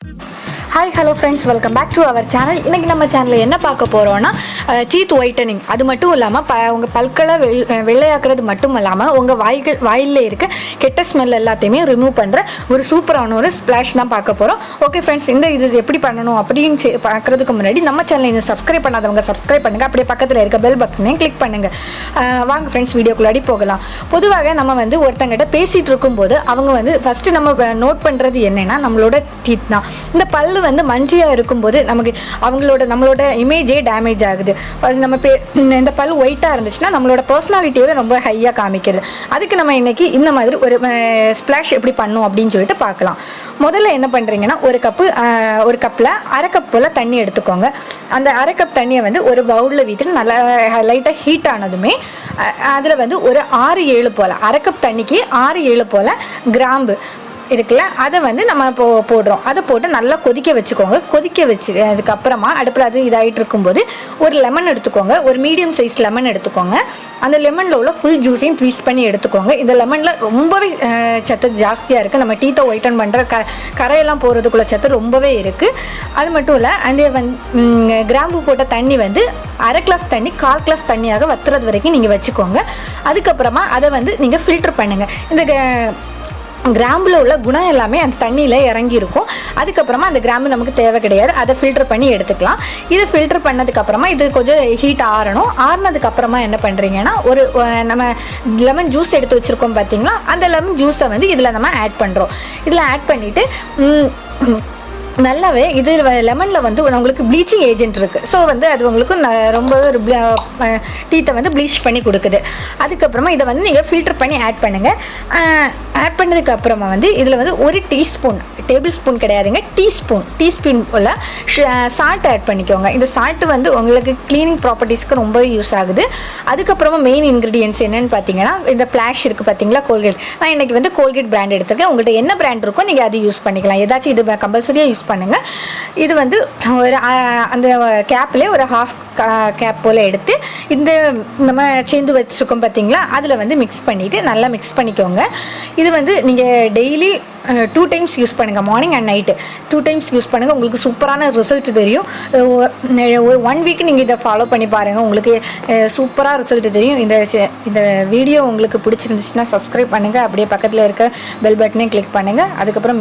Hi hello friends, welcome back to our channel. இன்றைக்கி நம்ம சேனலில் என்ன பார்க்க போகிறோன்னா டீத் ஒயிட்டனிங். அது மட்டும் இல்லாமல் உங்கள் பற்களை வெள்ளையாக்குறது மட்டும் இல்லாமல் உங்கள் வாயில் இருக்க கெட்ட ஸ்மெல் எல்லாத்தையுமே ரிமூவ் பண்ணுற ஒரு சூப்பரான ஒரு ஸ்ப்ளாஷ் தான் பார்க்க போகிறோம். ஓகே ஃப்ரெண்ட்ஸ், இது எப்படி பண்ணணும் அப்படின்னு பார்க்குறதுக்கு முன்னாடி நம்ம சேனலை இந்த சப்ஸ்கிரைப் பண்ணாதவங்க சப்ஸ்கிரைப் பண்ணுங்கள். அப்படியே பக்கத்தில் இருக்க பெல் பட்டனையும் கிளிக் பண்ணுங்கள். வாங்க ஃப்ரெண்ட்ஸ், வீடியோக்குள்ளாடி போகலாம். பொதுவாக நம்ம ஒருத்தங்கிட்ட பேசிகிட்டு இருக்கும்போது அவங்க ஃபஸ்ட்டு நம்ம நோட் பண்ணுறது என்னென்னா நம்மளோட டீத் தான். இந்த பல்லு மஞ்சியாக இருக்கும்போது நம்மளோட இமேஜே டேமேஜ் ஆகுது. நம்ம இந்த பல் ஒயிட்டாக இருந்துச்சுன்னா நம்மளோட பர்சனாலிட்டியோட ரொம்ப ஹையாக காமிக்கிறது. அதுக்கு நம்ம இன்றைக்கி இந்த மாதிரி ஒரு ஸ்ப்ளாஷ் எப்படி பண்ணும் அப்படின்னு சொல்லிட்டு பார்க்கலாம். முதல்ல என்ன பண்ணுறீங்கன்னா ஒரு கப்பில் அரை கப் போல் தண்ணி எடுத்துக்கோங்க. அந்த அரை கப் தண்ணியை ஒரு பவுலில் வீட்டு நல்லா லைட்டாக ஹீட் ஆனதுமே அதில் ஒரு 6-7 போல், அரை கப் தண்ணிக்கு 6-7 போல் கிராம்பு இருக்குல்ல, அதை நம்ம போடுறோம். அதை போட்டு நல்லா கொதிக்க வச்சுக்கோங்க. கொதிக்க வச்சு அதுக்கப்புறமா அடுப்பில் அது இதாகிட்டு இருக்கும்போது ஒரு லெமன் எடுத்துக்கோங்க. ஒரு மீடியம் சைஸ் லெமன் எடுத்துக்கோங்க. அந்த லெமனில் உள்ள ஃபுல் ஜூஸையும் ட்விஸ்ட் பண்ணி எடுத்துக்கோங்க. இந்த லெமனில் ரொம்பவே சத்து ஜாஸ்தியாக இருக்குது. நம்ம டீத்தை ஒயிட்டன் பண்ணுற கரையெல்லாம் போகிறதுக்குள்ள சத்து ரொம்பவே இருக்குது. அது மட்டும் இல்லை, அந்த கிராம்பு போட்ட தண்ணி அரை கிளாஸ் தண்ணி 1/4 கிளாஸ் தண்ணியாக வத்துறது வரைக்கும் நீங்கள் வச்சுக்கோங்க. அதுக்கப்புறமா அதை நீங்கள் ஃபில்டர் பண்ணுங்கள். இந்த கிராம்பில் உள்ள குணம் எல்லாமே அந்த தண்ணியில் இறங்கியிருக்கும். அதுக்கப்புறமா அந்த கிராம்பு நமக்கு தேவை கிடையாது. அதை ஃபில்டர் பண்ணி எடுத்துக்கலாம். இதை ஃபில்டர் பண்ணதுக்கப்புறமா இது கொஞ்சம் ஹீட் ஆறணும். ஆறினதுக்கப்புறமா என்ன பண்ணுறீங்கன்னா நம்ம லெமன் ஜூஸ் எடுத்து வச்சுருக்கோம் பார்த்தீங்களா, அந்த லெமன் ஜூஸை இதில் நம்ம ஆட் பண்ணுறோம். இதில் ஆட் பண்ணிவிட்டு நல்லாவே இது லெமனில் உங்களுக்கு ப்ளீச்சிங் ஏஜென்ட் இருக்குது. ஸோ அது உங்களுக்கு ரொம்ப ஒரு டீத்தை ப்ளீச் பண்ணி கொடுக்குது. அதுக்கப்புறமா இதை நீங்கள் ஃபில்டர் பண்ணி ஆட் பண்ணுங்கள். ஆட் பண்ணதுக்கப்புறமா இதில் 1 டீஸ்பூன், டேபிள் ஸ்பூன் கிடையாதுங்க, டீஸ்பூன் போல் சால்ட் ஆட் பண்ணிக்கோங்க. இந்த சால்ட்டு உங்களுக்கு க்ளீனிங் ப்ராப்பர்ட்டிஸ்க்கு ரொம்பவே யூஸ் ஆகுது. அதுக்கப்புறமா மெயின் இன்க்ரீடியன்ஸ் என்னென்னு பார்த்தீங்கன்னா இந்த ஃப்ளாஷ் இருக்குது பார்த்தீங்களா, கோல்கேட். நான் இன்றைக்கி கோல்கேட் பிராண்ட் எடுத்துருக்கேன். உங்கள்கிட்ட என்ன பிராண்ட் இருக்கோ நீங்கள் அதை யூஸ் பண்ணிக்கலாம். ஏதாச்சும் இது கம்பல்சரியாக யூஸ் பண்ணுங்க. இது ஒரு அந்த கேப்லேயே ஒரு 1/2 கேப் போல் எடுத்து இந்த நம்ம சேர்ந்து வச்சுருக்கோம் பார்த்தீங்களா, அதில் மிக்ஸ் பண்ணிவிட்டு நல்லா மிக்ஸ் பண்ணிக்கோங்க. இது நீங்கள் டெய்லி 2 டைம்ஸ் யூஸ் பண்ணுங்கள். Morning and night 2 times use பண்ணுங்கள். உங்களுக்கு சூப்பரான ரிசல்ட் தெரியும். ஒரு 1 வீக் நீங்கள் இதை ஃபாலோ பண்ணி பாருங்கள். உங்களுக்கு சூப்பராக ரிசல்ட் தெரியும். இந்த வீடியோ உங்களுக்கு பிடிச்சிருந்துச்சுன்னா சப்ஸ்கிரைப் பண்ணுங்கள். அப்படியே பக்கத்தில் இருக்க பெல் பட்டனையும் கிளிக் பண்ணுங்கள். அதுக்கப்புறம்